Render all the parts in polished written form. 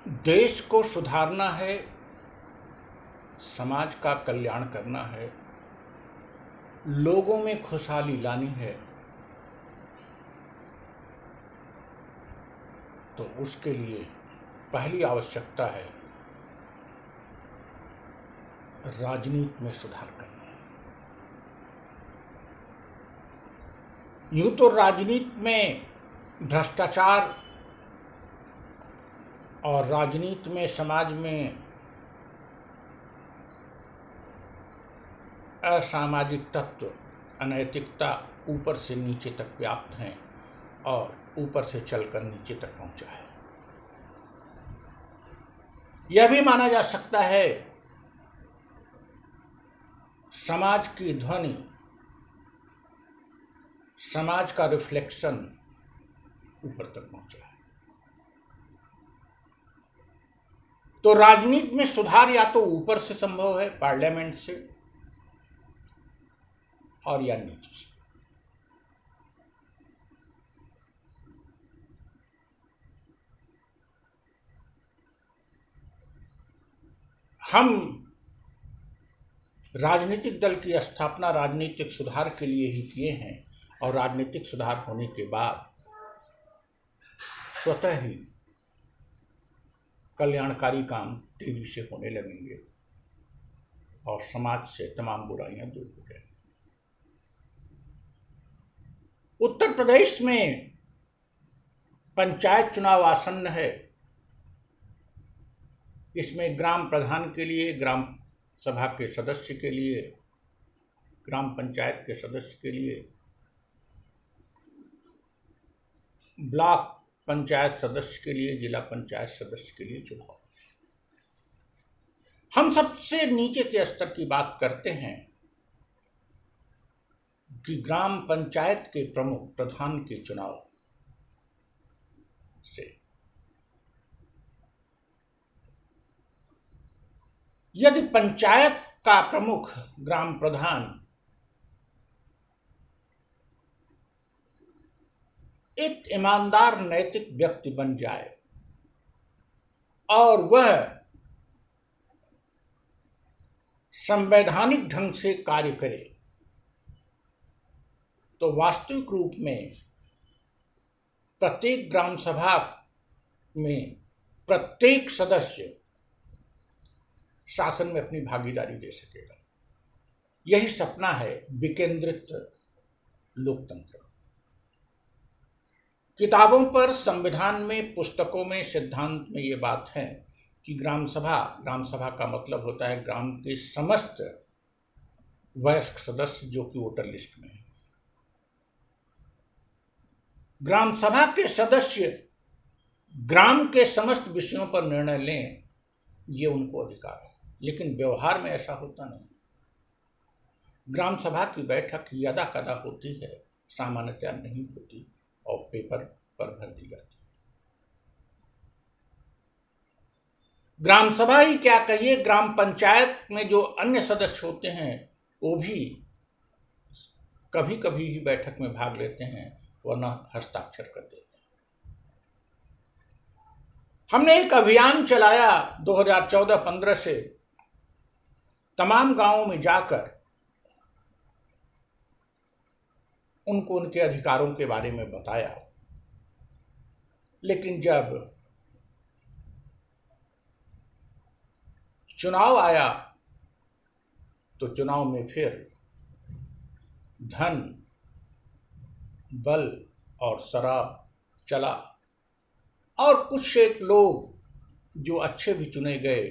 देश को सुधारना है, समाज का कल्याण करना है, लोगों में खुशहाली लानी है, तो उसके लिए पहली आवश्यकता है राजनीति में सुधार करना। यूं तो राजनीति में भ्रष्टाचार और राजनीति में समाज में असामाजिक तत्व, अनैतिकता ऊपर से नीचे तक व्याप्त हैं और ऊपर से चलकर नीचे तक पहुंचा है। यह भी माना जा सकता है समाज की ध्वनि, समाज का रिफ्लेक्शन ऊपर तक पहुंचा है। तो राजनीति में सुधार या तो ऊपर से संभव है, पार्लियामेंट से, और या नीचे से। हम राजनीतिक दल की स्थापना राजनीतिक सुधार के लिए ही किए हैं और राजनीतिक सुधार होने के बाद स्वतः ही कल्याणकारी काम तेजी से होने लगेंगे और समाज से तमाम बुराइयां दूर हो जाएंगी। उत्तर प्रदेश में पंचायत चुनाव आसन्न है। इसमें ग्राम प्रधान के लिए, ग्राम सभा के सदस्य के लिए, ग्राम पंचायत के सदस्य के लिए, ब्लॉक पंचायत सदस्य के लिए, जिला पंचायत सदस्य के लिए चुनाव। हम सबसे नीचे के स्तर की बात करते हैं कि ग्राम पंचायत के प्रमुख प्रधान के चुनाव से। यदि पंचायत का प्रमुख ग्राम प्रधान एक ईमानदार नैतिक व्यक्ति बन जाए और वह संवैधानिक ढंग से कार्य करे, तो वास्तविक रूप में प्रत्येक ग्राम सभा में प्रत्येक सदस्य शासन में अपनी भागीदारी दे सकेगा। यही सपना है विकेंद्रित लोकतंत्र। किताबों पर, संविधान में, पुस्तकों में, सिद्धांत में ये बात है कि ग्राम सभा का मतलब होता है ग्राम के समस्त वयस्क सदस्य जो कि वोटर लिस्ट में है। ग्राम सभा के सदस्य ग्राम के समस्त विषयों पर निर्णय लें, ये उनको अधिकार है, लेकिन व्यवहार में ऐसा होता नहीं। ग्राम सभा की बैठक यदा कदा होती है, सामान्यतया नहीं होती और पेपर पर भर दी जाती है। ग्राम सभा ही क्या कहिए, ग्राम पंचायत में जो अन्य सदस्य होते हैं वो भी कभी कभी ही बैठक में भाग लेते हैं, वरना हस्ताक्षर कर देते हैं। हमने एक अभियान चलाया 2014-15 से, तमाम गांवों में जाकर उनको उनके अधिकारों के बारे में बताया, लेकिन जब चुनाव आया तो चुनाव में फिर धन, बल और शराब चला और कुछ एक लोग जो अच्छे भी चुने गए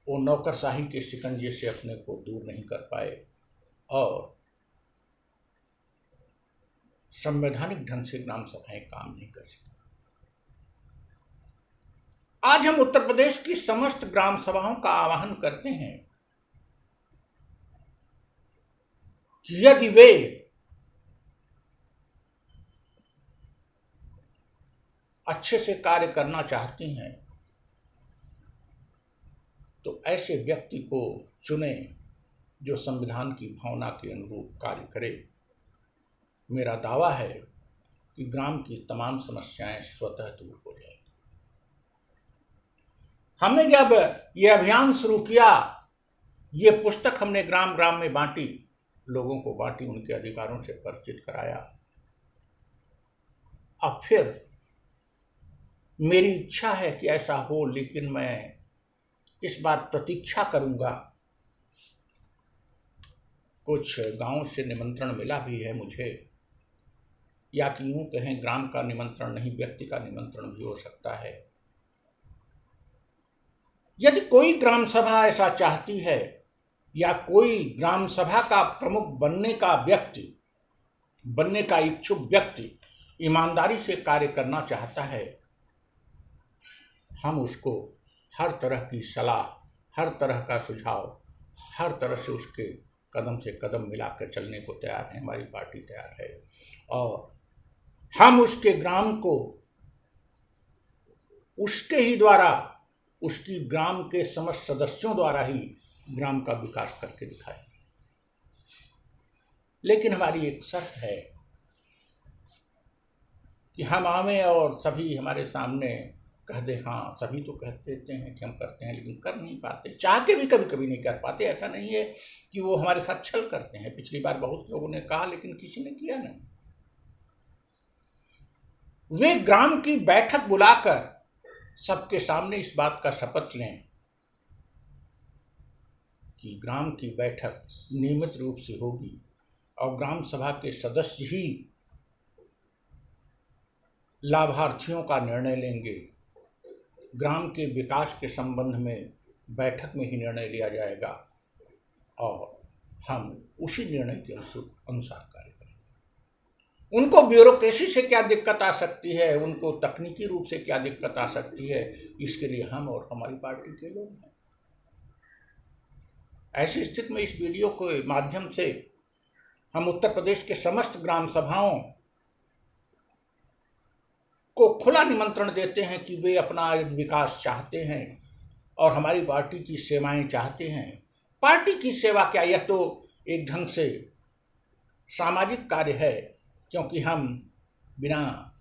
वो नौकरशाही के शिकंजे से अपने को दूर नहीं कर पाए और संवैधानिक ढंग से ग्राम सभाएं काम नहीं कर सकी। आज हम उत्तर प्रदेश की समस्त ग्राम सभाओं का आह्वान करते हैं कि यदि वे अच्छे से कार्य करना चाहती हैं तो ऐसे व्यक्ति को चुने जो संविधान की भावना के अनुरूप कार्य करे। मेरा दावा है कि ग्राम की तमाम समस्याएं स्वतः दूर हो जाएंगी। हमने जब ये अभियान शुरू किया, ये पुस्तक हमने ग्राम ग्राम में बांटी, लोगों को बांटी, उनके अधिकारों से परिचित कराया। अब फिर मेरी इच्छा है कि ऐसा हो, लेकिन मैं इस बार प्रतीक्षा करूंगा। कुछ गांव से निमंत्रण मिला भी है मुझे, या कि यूं कहें ग्राम का निमंत्रण नहीं, व्यक्ति का निमंत्रण भी हो सकता है। यदि कोई ग्राम सभा ऐसा चाहती है, या कोई ग्राम सभा का प्रमुख बनने का इच्छुक व्यक्ति ईमानदारी से कार्य करना चाहता है, हम उसको हर तरह की सलाह, हर तरह का सुझाव, हर तरह से उसके कदम से कदम मिलाकर चलने को तैयार है। हमारी पार्टी तैयार है, और हम उसके ग्राम को उसके ही द्वारा, उसकी ग्राम के समस्त सदस्यों द्वारा ही ग्राम का विकास करके दिखाएंगे। लेकिन हमारी एक शर्त है कि हम आवें और सभी हमारे सामने कह दे, हाँ सभी तो कह देते हैं कि हम करते हैं, लेकिन कर नहीं पाते, चाह के भी कभी कभी नहीं कर पाते। ऐसा नहीं है कि वो हमारे साथ छल करते हैं। पिछली बार बहुत लोगों ने कहा, लेकिन किसी ने किया नहीं। वे ग्राम की बैठक बुलाकर सबके सामने इस बात का शपथ लें कि ग्राम की बैठक नियमित रूप से होगी, और ग्राम सभा के सदस्य ही लाभार्थियों का निर्णय लेंगे। ग्राम के विकास के संबंध में बैठक में ही निर्णय लिया जाएगा, और हम उसी निर्णय के अनुसार कार्य करेंगे। उनको ब्यूरोक्रेसी से क्या दिक्कत आ सकती है, उनको तकनीकी रूप से क्या दिक्कत आ सकती है, इसके लिए हम और हमारी पार्टी के लोग हैं। ऐसी स्थिति में इस वीडियो के माध्यम से हम उत्तर प्रदेश के समस्त ग्राम सभाओं को खुला निमंत्रण देते हैं कि वे अपना विकास चाहते हैं और हमारी पार्टी की सेवाएं चाहते हैं। पार्टी की सेवा क्या, यह तो एक ढंग से सामाजिक कार्य है, क्योंकि हम बिना,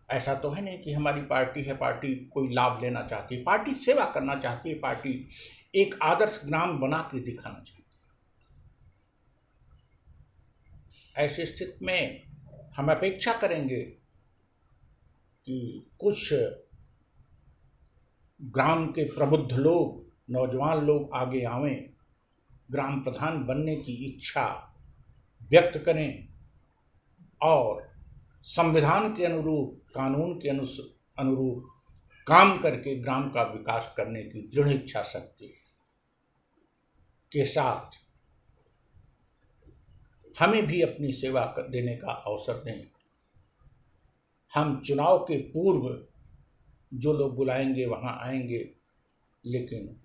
ऐसा तो है नहीं कि हमारी पार्टी है, पार्टी कोई लाभ लेना चाहती है, पार्टी सेवा करना चाहती है, पार्टी एक आदर्श ग्राम बना के दिखाना चाहती है। ऐसी स्थिति में हम अपेक्षा करेंगे कि कुछ ग्राम के प्रबुद्ध लोग, नौजवान लोग आगे आवें, ग्राम प्रधान बनने की इच्छा व्यक्त करें, और संविधान के अनुरूप, कानून के अनुरूप काम करके ग्राम का विकास करने की दृढ़ इच्छा शक्ति के साथ हमें भी अपनी सेवा देने का अवसर दें। हम चुनाव के पूर्व जो लोग बुलाएंगे वहाँ आएंगे, लेकिन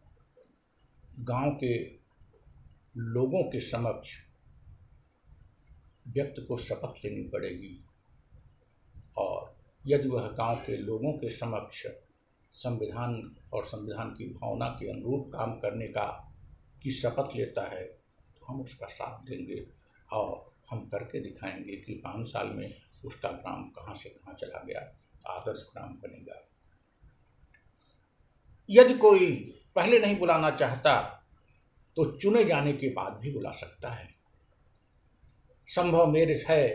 गांव के लोगों के समक्ष व्यक्ति को शपथ लेनी पड़ेगी, और यदि वह गांव के लोगों के समक्ष संविधान और संविधान की भावना के अनुरूप काम करने की शपथ लेता है, तो हम उसका साथ देंगे, और हम करके दिखाएंगे कि 5 साल में उसका ग्राम कहाँ से कहाँ चला गया, आदर्श ग्राम बनेगा। यदि कोई पहले नहीं बुलाना चाहता, तो चुने जाने के बाद भी बुला सकता है। संभव मेरे है,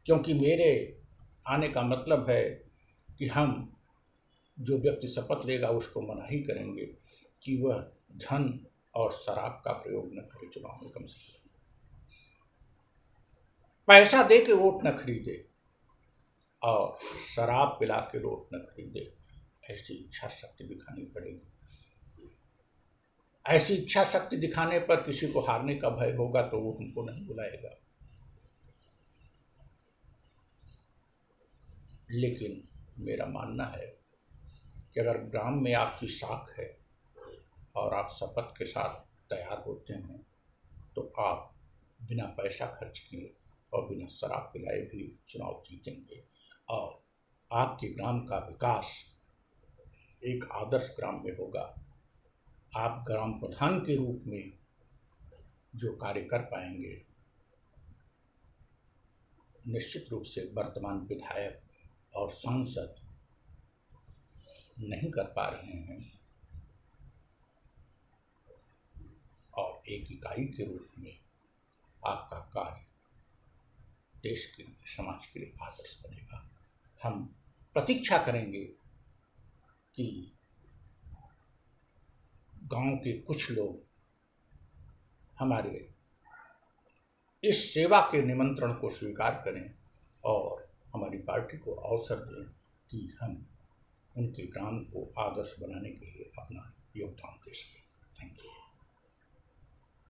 क्योंकि मेरे आने का मतलब है कि हम, जो व्यक्ति शपथ लेगा उसको मना ही करेंगे कि वह धन और शराब का प्रयोग न करे चुनाव में। कम से कम पैसा दे के वोट न खरीदे और शराब पिला के वोट न खरीदे। ऐसी इच्छा शक्ति दिखानी पड़ेगी। ऐसी इच्छा शक्ति दिखाने पर किसी को हारने का भय होगा तो वो हमको नहीं बुलाएगा। लेकिन मेरा मानना है कि अगर ग्राम में आपकी साख है और आप शपथ के साथ तैयार होते हैं, तो आप बिना पैसा खर्च किए और बिना शराब पिलाए भी चुनाव जीतेंगे, और आपके ग्राम का विकास एक आदर्श ग्राम में होगा। आप ग्राम प्रधान के रूप में जो कार्य कर पाएंगे, निश्चित रूप से वर्तमान विधायक और सांसद नहीं कर पा रहे हैं और एक इकाई के रूप में आपका कार्य देश के लिए, समाज के लिए आदर्श बनेगा। हम प्रतीक्षा करेंगे कि गांव के कुछ लोग हमारे इस सेवा के निमंत्रण को स्वीकार करें और हमारी पार्टी को अवसर दें कि हम उनके ग्राम को आदर्श बनाने के लिए अपना योगदान दे सकें। Thank you.